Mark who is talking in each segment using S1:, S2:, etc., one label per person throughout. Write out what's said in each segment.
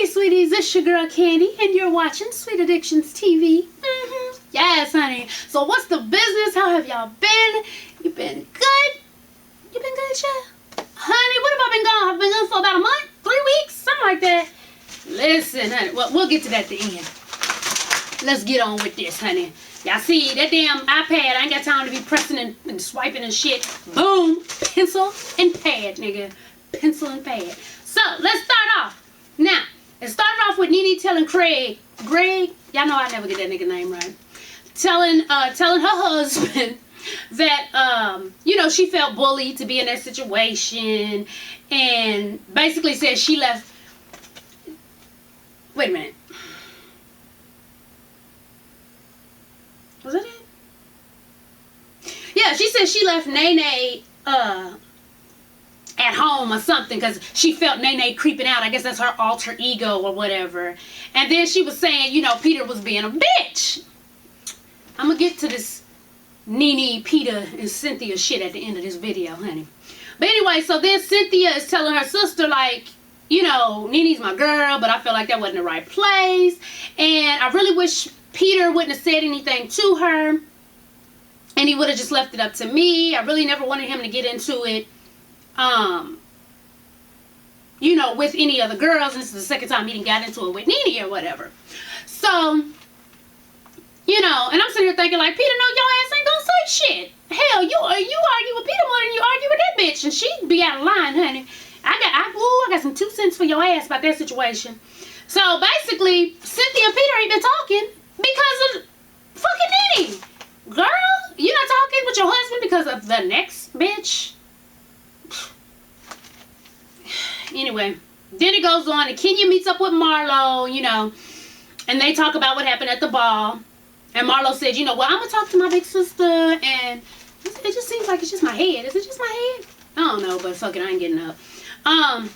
S1: Hey sweeties, it's your girl Candy, and you're watching Sweet Addictions TV. Yes, honey. So what's the business? How have y'all been? You been good? You been good, yeah? Honey, what have I been gone? I've been gone for about a month, 3 weeks, something like that. Listen, honey, well, we'll get to that at the end. Let's get on with this, honey. Y'all see, that damn iPad, I ain't got time to be pressing and swiping and shit. Boom, pencil and pad, nigga. Pencil and pad. So, let's start off. Now, it started off with Nene telling Greg, y'all know I never get that nigga name right, telling her husband that, you know, she felt bullied to be in that situation, and basically said she left, wait a minute, was that it? Yeah, she said she left Nene, at home or something because she felt Nene creeping out. I guess that's her alter ego or whatever. And then she was saying, you know, Peter was being a bitch. I'm gonna get to this Nene, Peter, and Cynthia shit at the end of this video, honey. But anyway, so then Cynthia is telling her sister, like, you know, Nene's my girl, but I feel like that wasn't the right place. And I really wish Peter wouldn't have said anything to her. And he would have just left it up to me. I really never wanted him to get into it. You know, with any other girls. This is the second time he didn't got into it with Nene or whatever. So, you know, and I'm sitting here thinking, like, Peter, no, your ass ain't gonna say shit. Hell, you argue with Peter more than you argue with that bitch, and she'd be out of line, honey. I got some 2 cents for your ass about that situation. So basically, Cynthia and Peter ain't been talking because of fucking Nene. Girl, you're not talking with your husband because of the next bitch. Anyway, then it goes on, and Kenya meets up with Marlo, you know, and they talk about what happened at the ball. And Marlo said, you know, well, I'm going to talk to my big sister, and it just seems like it's just my head. Is it just my head? I don't know, but fuck it, I ain't getting up. And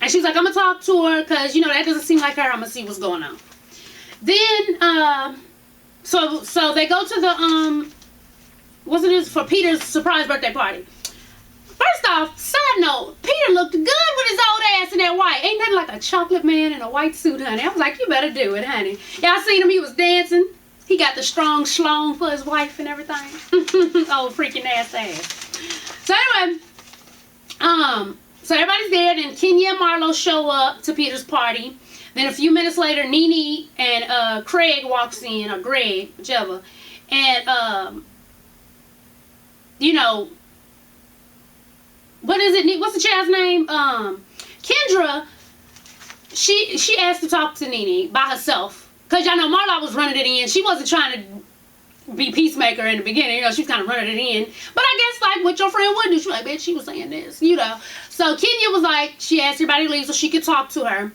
S1: she's like, I'm going to talk to her, because, you know, that doesn't seem like her. I'm going to see what's going on. Then, so they go to the, what's it is, for Peter's surprise birthday party. First off, side note, Peter looked good with his old ass in that white. Ain't nothing like a chocolate man in a white suit, honey. I was like, you better do it, honey. Y'all seen him? He was dancing. He got the strong schlong for his wife and everything. Old freaking ass. So anyway, so everybody's there. Then Kenya and Marlo show up to Peter's party. Then a few minutes later, Nene and Craig walks in, or Greg, whichever. And, you know, what is it? What's the child's name? Kendra. She asked to talk to Nene by herself, cause y'all know Marla was running it in. She wasn't trying to be peacemaker in the beginning. You know, she was kind of running it in. But I guess like what your friend would do. She was like, bitch, she was saying this. You know. So Kenya was like, she asked everybody to leave so she could talk to her,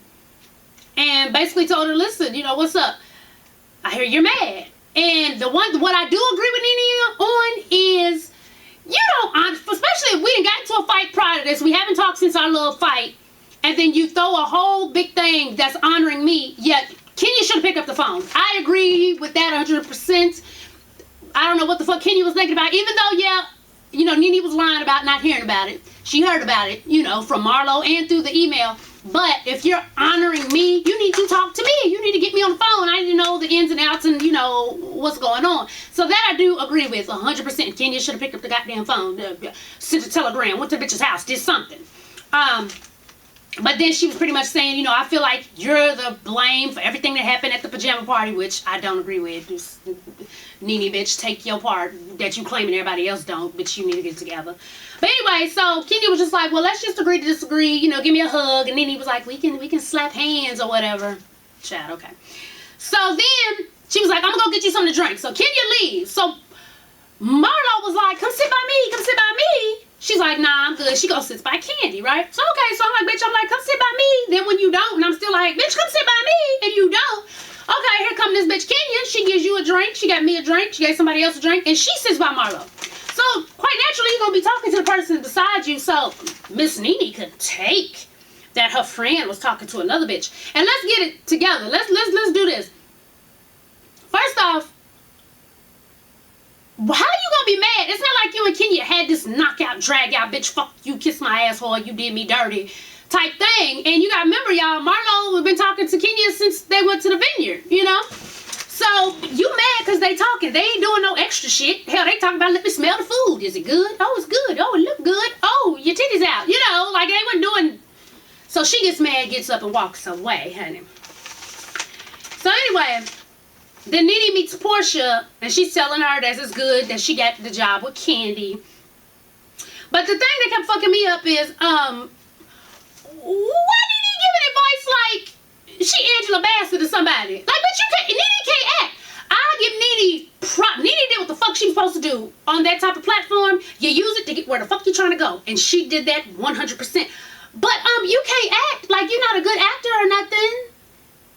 S1: and basically told her, listen, you know, what's up? I hear you're mad. And what I do agree with Nene on is, you know, especially if we didn't got into a fight prior to this, we haven't talked since our little fight, and then you throw a whole big thing that's honoring me, yet Kenya should have picked up the phone. I agree with that 100%. I don't know what the fuck Kenya was thinking about, even though, yeah, you know, Nene was lying about not hearing about it. She heard about it, you know, from Marlo and through the email. But if you're honoring me, you need to talk to me. You need to get me on the phone. I need to know the ins and outs and, you know, what's going on. So that I do agree with 100%. Kenya should have picked up the goddamn phone, sent a telegram, went to the bitch's house, did something. But then she was pretty much saying, you know, I feel like you're the blame for everything that happened at the pajama party, which I don't agree with. Just, Nene, bitch, take your part that you claim and everybody else don't, bitch, you need to get together. But anyway, so Kenya was just like, well, let's just agree to disagree, you know, give me a hug. And Nene was like, we can slap hands or whatever. Chat, okay. So then she was like, I'm gonna go get you something to drink. So Kenya leaves. So Marlo was like, come sit by me, come sit by me. She's like, nah, I'm good. She goes sit by Candy, right? So okay, so I'm like, bitch, come sit by me. Then when you don't, and I'm still like, bitch, come sit by me, and you don't. Okay, here come this bitch Kenya. She gives you a drink. She got me a drink. She gave somebody else a drink, and she sits by Marlo. So quite naturally, you're gonna be talking to the person beside you. So Miss Nene could take that her friend was talking to another bitch. And let's get it together. Let's do this. First off, how you gonna be mad? It's not like you and Kenya had this knockout, drag out, bitch, fuck you, kiss my asshole, you did me dirty type thing. And you gotta remember, y'all, Marlo have been talking to Kenya since they went to the vineyard, you know? So, you mad because they talking. They ain't doing no extra shit. Hell, they talking about, let me smell the food. Is it good? Oh, it's good. Oh, it look good. Oh, your titties out. You know, like they weren't doing... So she gets mad, gets up, and walks away, honey. So anyway, then Nene meets Portia, and she's telling her that it's good that she got the job with Candy. But the thing that kept fucking me up is, why did he give an advice like she Angela Bassett or somebody? Like, bitch, you can't, Nene can't act. I'll give Nene Nene did what the fuck she was supposed to do on that type of platform. You use it to get where the fuck you trying to go. And she did that 100%. But, you can't act like you're not a good actor or nothing.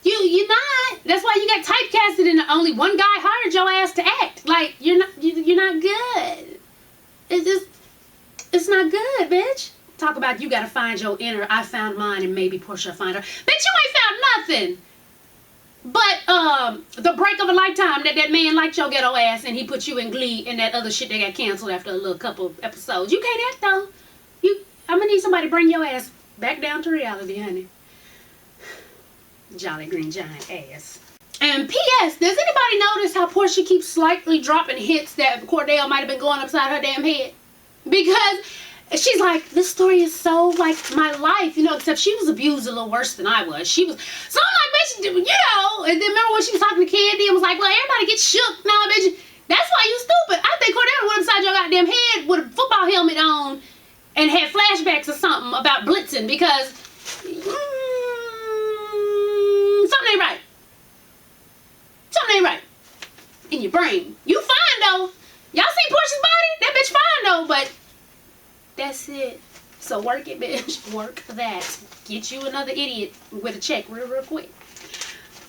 S1: You're not. That's why you got typecasted and only one guy hired your ass to act. Like, you're not good. It's not good, bitch. Talk about you gotta find your inner, I found mine and maybe Portia find her. Bitch, you ain't found nothing. But, the break of a lifetime that man liked your ghetto ass and he put you in Glee and that other shit that got canceled after a little couple of episodes. You can't act though. I'm gonna need somebody to bring your ass back down to reality, honey. Jolly green giant ass. And P.S. Does anybody notice how Portia keeps slightly dropping hits that Cordell might have been going upside her damn head? Because she's like, this story is so like my life, you know, except she was abused a little worse than I was. So I'm like, bitch, you know, and then remember when she was talking to Candy and was like, well, everybody gets shook now, bitch. That's why you stupid. I think Cordell went upside your goddamn head with a football helmet on and had flashbacks or something about blitzing because something ain't right. Something ain't right in your brain. You fine though. Y'all seen Portia's body? That bitch fine though, but that's it. So work it, bitch. Work that. Get you another idiot with a check real quick.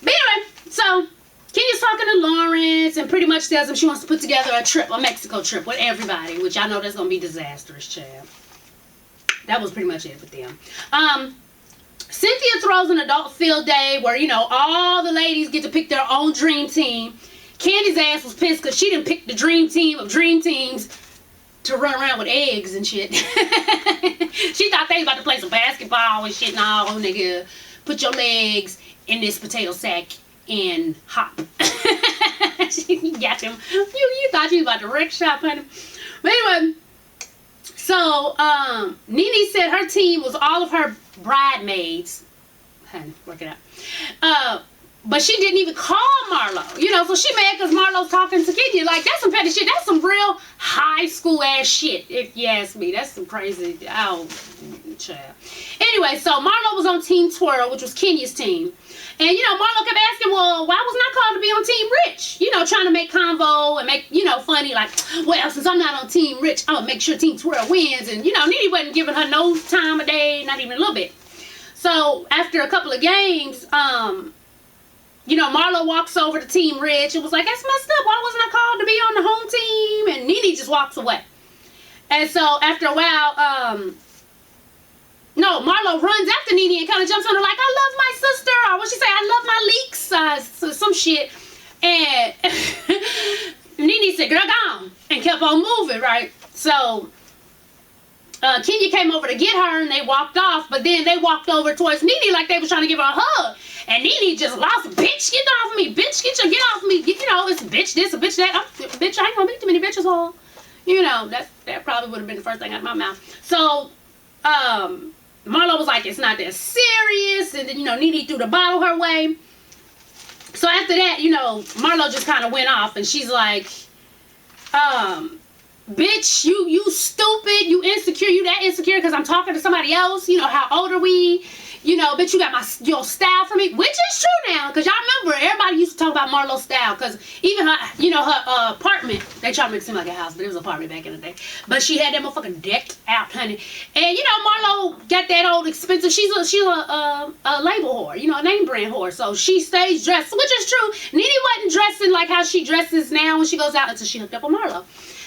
S1: But anyway, so Kenya's talking to Lawrence and pretty much tells him she wants to put together a Mexico trip with everybody, which I know that's gonna be disastrous, child. That was pretty much it with them. Cynthia throws an adult field day where, you know, all the ladies get to pick their own dream team. Candy's ass was pissed because she didn't pick the dream team of dream teams to run around with eggs and shit. She thought they was about to play some basketball and shit. No, nigga, put your legs in this potato sack and hop. You got them. You thought you was about to wreck shop, honey. But anyway, so, Nene said her team was all of her bridesmaids. Honey, work it out. But she didn't even call Marlo. You know, so she mad because Marlo's talking to Kenya. Like, that's some petty shit. That's some real high school ass shit, if you ask me. That's some crazy, oh, child. Anyway, so Marlo was on Team Twirl, which was Kenya's team. And, you know, Marlo kept asking, well, why wasn't I called to be on Team Rich? You know, trying to make convo and make, you know, funny, like, well, since I'm not on Team Rich, I'm going to make sure Team Twirl wins. And, you know, Nene wasn't giving her no time of day, not even a little bit. So, after a couple of games, you know, Marlo walks over to Team Rich and was like, that's messed up. Why wasn't I called to be on the home team? And Nene just walks away. And so, after a while, no, Marlo runs after Nene and kind of jumps on her like, I love my sister. Or what she say? I love my leaks. Some shit. And Nene said, girl, gone. And kept on moving, right? So, Kenya came over to get her and they walked off. But then they walked over towards Nene like they was trying to give her a hug. And Nene just lost. Bitch, get off me. Bitch, get off me. You know, it's a bitch this, a bitch that. Bitch, I ain't gonna meet too many bitches all. You know, that probably would have been the first thing out of my mouth. So, Marlo was like, it's not that serious. And then, you know, Nene threw the bottle her way. So after that, you know, Marlo just kind of went off. And she's like, bitch, you stupid. You insecure. You that insecure because I'm talking to somebody else. You know, how old are we? You know, bitch, you got your style for me. Which is true now. Because y'all remember, everybody used to talk about Marlo's style. Because even her, you know, her apartment, they tried to make it seem like a house, but it was an apartment back in the day. But she had that motherfucking decked out, honey. And, you know, Marlo got that old expensive, she's a label whore, you know, a name brand whore. So she stays dressed, which is true. Nene wasn't dressing like how she dresses now when she goes out until she hooked up with Marlo.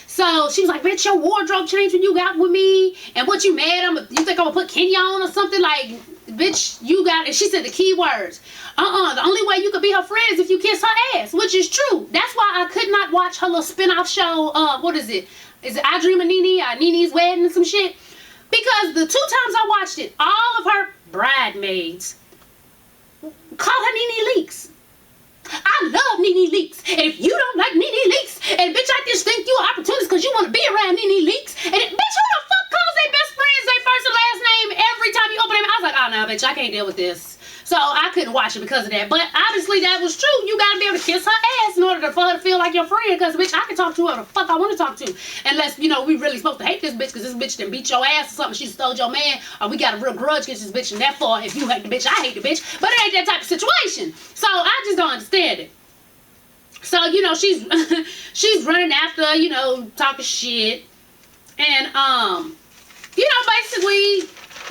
S1: So she was like, bitch, your wardrobe changed when you got with me. And what you mad? You think I'm going to put Kenya on or something? Like, bitch, you got it. She said the key words. The only way you could be her friend is if you kiss her ass, which is true. That's why I could not watch her little spin-off show. What is it? Is it I Dream of Nene? Nene's Wedding and some shit? Because the 2 times I watched it, all of her bridesmaids call her Nene Leakes. I love Nene Leakes. And if you don't like Nene Leakes, and bitch, I just think you an opportunist because you want to be around Nene Leakes. And bitch, who the fuck calls their best friends their first and last name every time you open them? I was like, oh no, bitch, I can't deal with this. So I couldn't watch it because of that. But obviously that was true. You gotta be able to kiss her ass in order for her to feel like your friend. Because bitch, I can talk to whoever the fuck I want to talk to. Unless, you know, we really supposed to hate this bitch because this bitch done beat your ass or something. She stole your man. Or we got a real grudge against this bitch. And therefore, if you hate the bitch, I hate the bitch. But it ain't that type of situation. So I just don't understand it. So, you know, she's she's running after, you know, talking shit. And, you know, basically,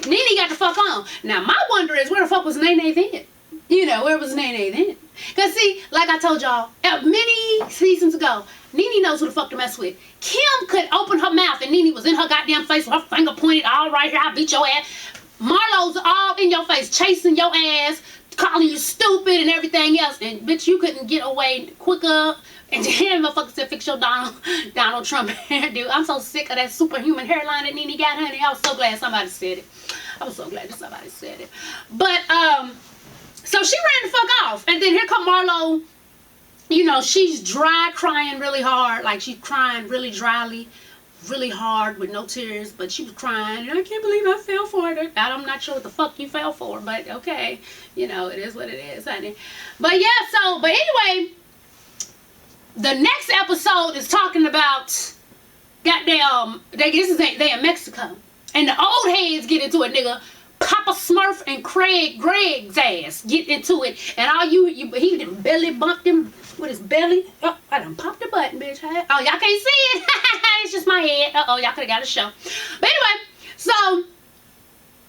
S1: Nene got the fuck on. Now, my wonder is, where the fuck was Nene then? You know, where was Nene then? Because, see, like I told y'all, many seasons ago, Nene knows who the fuck to mess with. Kim could open her mouth and Nene was in her goddamn face with her finger pointed all right here. I beat your ass. Marlo's all in your face, chasing your ass, calling you stupid and everything else. And, bitch, you couldn't get away quicker. And then motherfucker said, fix your Donald Trump hairdo. I'm so sick of that superhuman hairline that Nene got, honey. I was so glad somebody said it. I was so glad that somebody said it. But, so she ran the fuck off. And then here come Marlo. You know, she's dry crying really hard. Like, she's crying really dryly, really hard with no tears. But she was crying. And I can't believe I fell for it. I'm not sure what the fuck you fell for. But, okay. You know, it is what it is, honey. But, yeah, so, but anyway, the next episode is talking about, goddamn, they in Mexico. And the old heads get into it, nigga. Papa Smurf and Greg's ass get into it. And all he done belly bumped him with his belly. Oh, I done popped the button, bitch. Oh, y'all can't see it. It's just my head. Uh-oh, y'all could have got a show. But anyway, so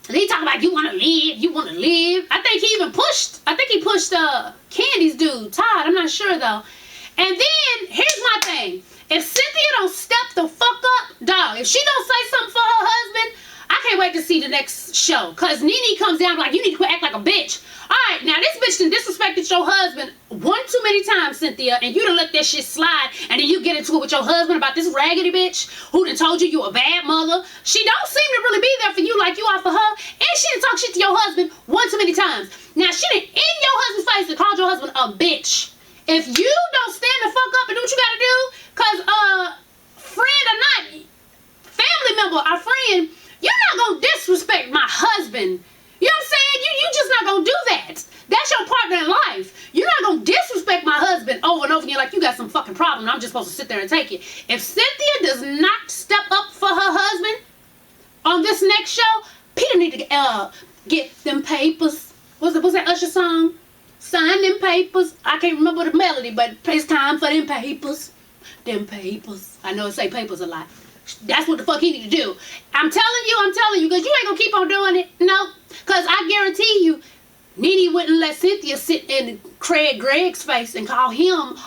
S1: they talking about you want to live. I think he pushed Candy's dude, Todd. I'm not sure, though. And then, here's my thing. If Cynthia don't step the fuck up, dog, if she don't say something for her husband, I can't wait to see the next show. Because Nene comes down like, you need to quit acting like a bitch. Alright, now this bitch done disrespected your husband one too many times, Cynthia, and you done let that shit slide, and then you get into it with your husband about this raggedy bitch who done told you a bad mother. She don't seem to really be there for you like you are for her, and she done talk shit to your husband one too many times. Now, she done in your husband's face and called your husband a bitch. If you don't stand the fuck up and do what you gotta do, cause friend or not, family member or friend, you're not gonna disrespect my husband. You know what I'm saying? You just not gonna do that. That's your partner in life. You're not gonna disrespect my husband over and over again like you got some fucking problem and I'm just supposed to sit there and take it. If Cynthia does not step up for her husband on this next show, Peter need to get them papers. What's that Usher song? Sign them papers. I can't remember the melody, but it's time for them papers. Them papers. I know it say papers a lot. That's what the fuck he need to do. I'm telling you, because you ain't gonna keep on doing it. No, because I guarantee you, Nene wouldn't let Cynthia sit in Greg's face and call him,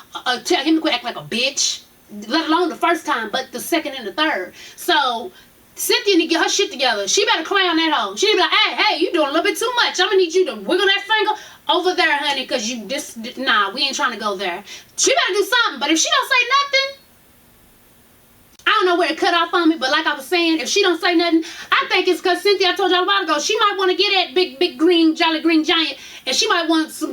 S1: tell him to quit acting like a bitch. Let alone the first time, but the second and the third. So, Cynthia need to get her shit together. She better clown that hoe. She be like, hey, you doing a little bit too much. I'm gonna need you to wiggle that finger over there, honey, because nah, we ain't trying to go there. She better do something, but if she don't say nothing, I don't know where it cut off on me, but like I was saying, if she don't say nothing, I think it's because Cynthia, I told y'all a while ago, she might want to get that big green, jolly green giant, and she might want some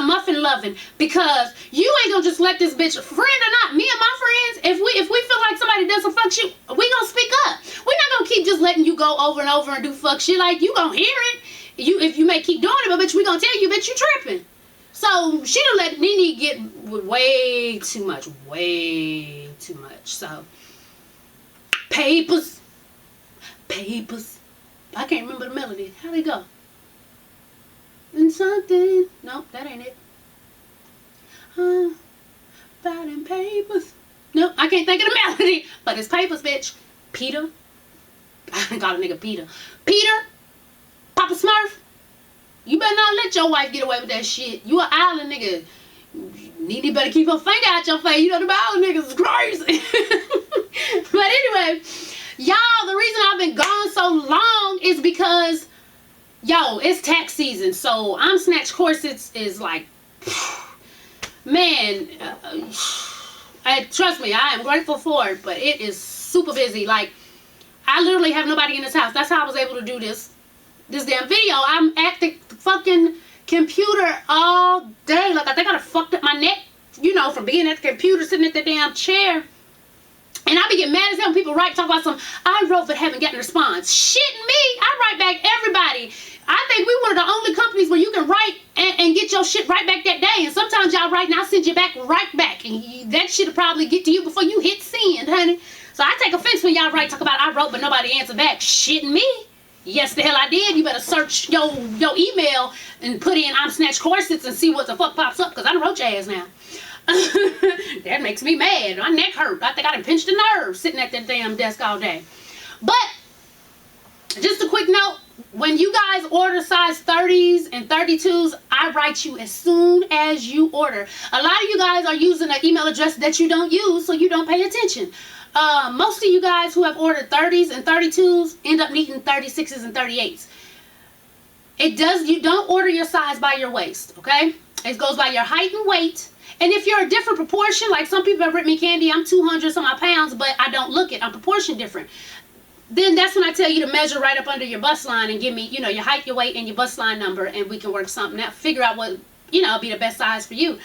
S1: muffin loving, because you ain't gonna just let this bitch, friend or not, me and my friends, if we feel like somebody does some fuck shit, we gonna speak up. We're not gonna keep just letting you go over and over and do fuck shit. Like, you gonna hear it. If you may keep doing it, but bitch, we gonna tell you, bitch, you tripping. So she done let Nene get way too much. So papers. I can't remember the melody. How'd it go? And something. Nope, that ain't it. About them papers. Nope, I can't think of the melody. But it's papers, bitch. Peter. I call a nigga Peter. Papa Smurf, you better not let your wife get away with that shit. You an island nigga. Nene better keep her finger out your face. You know the island niggas is crazy. But anyway, y'all, the reason I've been gone so long is because, yo, it's tax season. So I'm Snatched Corsets is like, man, trust me, I am grateful for it, but it is super busy. Like, I literally have nobody in this house. That's how I was able to do this damn video. I'm at the fucking computer all day. Like, I think I fucked up my neck, you know, from being at the computer, sitting at the damn chair. And I be getting mad as hell when people talk about some, I wrote but haven't gotten a response. Shit me, I write back everybody. I think we one of the only companies where you can write and get your shit right back that day. And sometimes y'all write and I'll send you back right back. And that shit'll probably get to you before you hit send, honey. So I take offense when y'all talk about I wrote but nobody answered back. Shit me. Yes, the hell I did. You better search your email and put in I'm snatched corsets and see what the fuck pops up, because I done wrote your ass now. That makes me mad. My neck hurt. I think I done pinched a nerve sitting at that damn desk all day. But just a quick note, when you guys order size 30s and 32s, I write you as soon as you order. A lot of you guys are using an email address that you don't use, so you don't pay attention. Most of you guys who have ordered 30s and 32s end up needing 36s and 38s. You don't order your size by your waist, okay? It goes by your height and weight. And if you're a different proportion, like some people have written me, Candy, I'm 200 some odd pounds, but I don't look it. I'm proportion different. Then that's when I tell you to measure right up under your bust line and give me, you know, your height, your weight, and your bust line number, and we can work something out. Figure out what, you know, be the best size for you.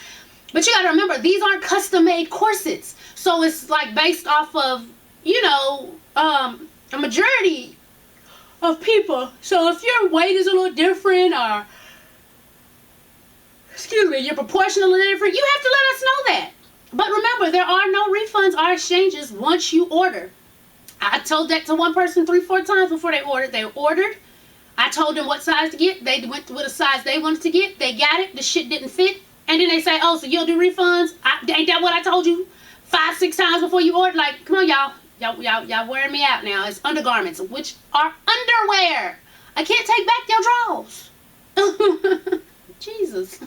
S1: But you got to remember, these aren't custom-made corsets. So it's like based off of, you know, a majority of people. So if your weight is a little different, or excuse me, your proportion a little different, you have to let us know that. But remember, there are no refunds or exchanges once you order. I told that to one person 3-4 times before they ordered. They ordered. I told them what size to get. They went with a size they wanted to get. They got it. The shit didn't fit. And then they say, oh, so you'll do refunds? Ain't that what I told you 5-6 times before you ordered? Like, come on, y'all. Y'all wearing me out now. It's undergarments, which are underwear. I can't take back your drawers. Jesus.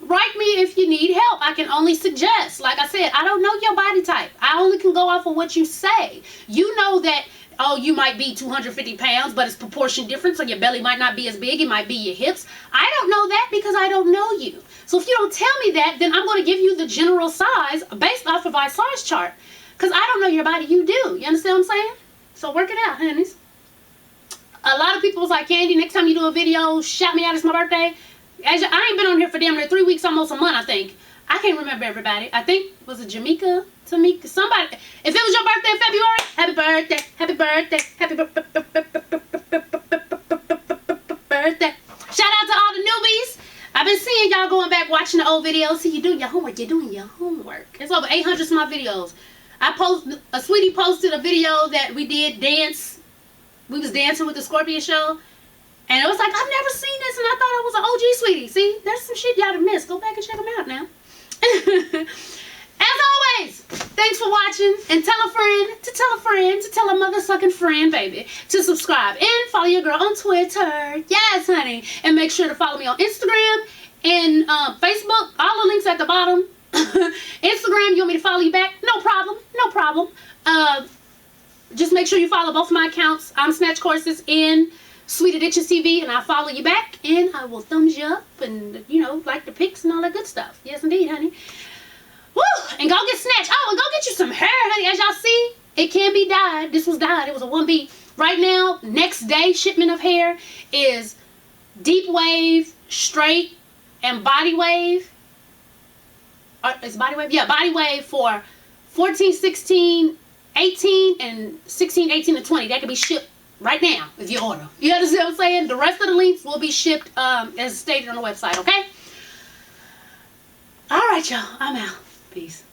S1: Write me if you need help. I can only suggest. Like I said, I don't know your body type. I only can go off of what you say. You know that, oh, you might be 250 pounds, but it's proportion different, so your belly might not be as big. It might be your hips. I don't know that because I don't know you. So if you don't tell me that, then I'm going to give you the general size based off of our size chart, because I don't know your body. You do. You understand what I'm saying? So work it out, honeys. A lot of people was like, Candy, next time you do a video, shout me out. It's my birthday. I ain't been on here for damn near 3 weeks, almost a month, I think. I can't remember everybody. I think, was it Tamika, somebody. If it was your birthday in February, happy birthday, happy birthday, happy birthday. Shout out to all the newbies. I've been seeing y'all going back watching the old videos. See, you're doing your homework. You're doing your homework. It's over 800 of my videos. A sweetie posted a video that we did dance. We was dancing with the Scorpion show. And it was like, I've never seen this, and I thought I was an OG sweetie. See, there's some shit y'all done missed. Go back and check them out now. As always, thanks for watching. And tell a friend to tell a friend to tell a mother-sucking friend, baby, to subscribe. And follow your girl on Twitter. Yes, honey. And make sure to follow me on Instagram and Facebook. All the links at the bottom. Instagram, you want me to follow you back? No problem. No problem. Just make sure you follow both of my accounts. I'm Snatched Corsets in Sweet Addictions TV, and I'll follow you back, and I will thumbs you up, and, you know, like the pics and all that good stuff. Yes, indeed, honey. Woo! And go get snatched. Oh, and go get you some hair, honey. As y'all see, it can be dyed. This was dyed. It was a 1B. Right now, next day shipment of hair is deep wave, straight, and body wave. Is body wave? Yeah, body wave for 14, 16, 18, and 16, 18, and 20. That can be shipped right now if you order. You understand what I'm saying? The rest of the links will be shipped as stated on the website, okay? All right, y'all. I'm out. Peace.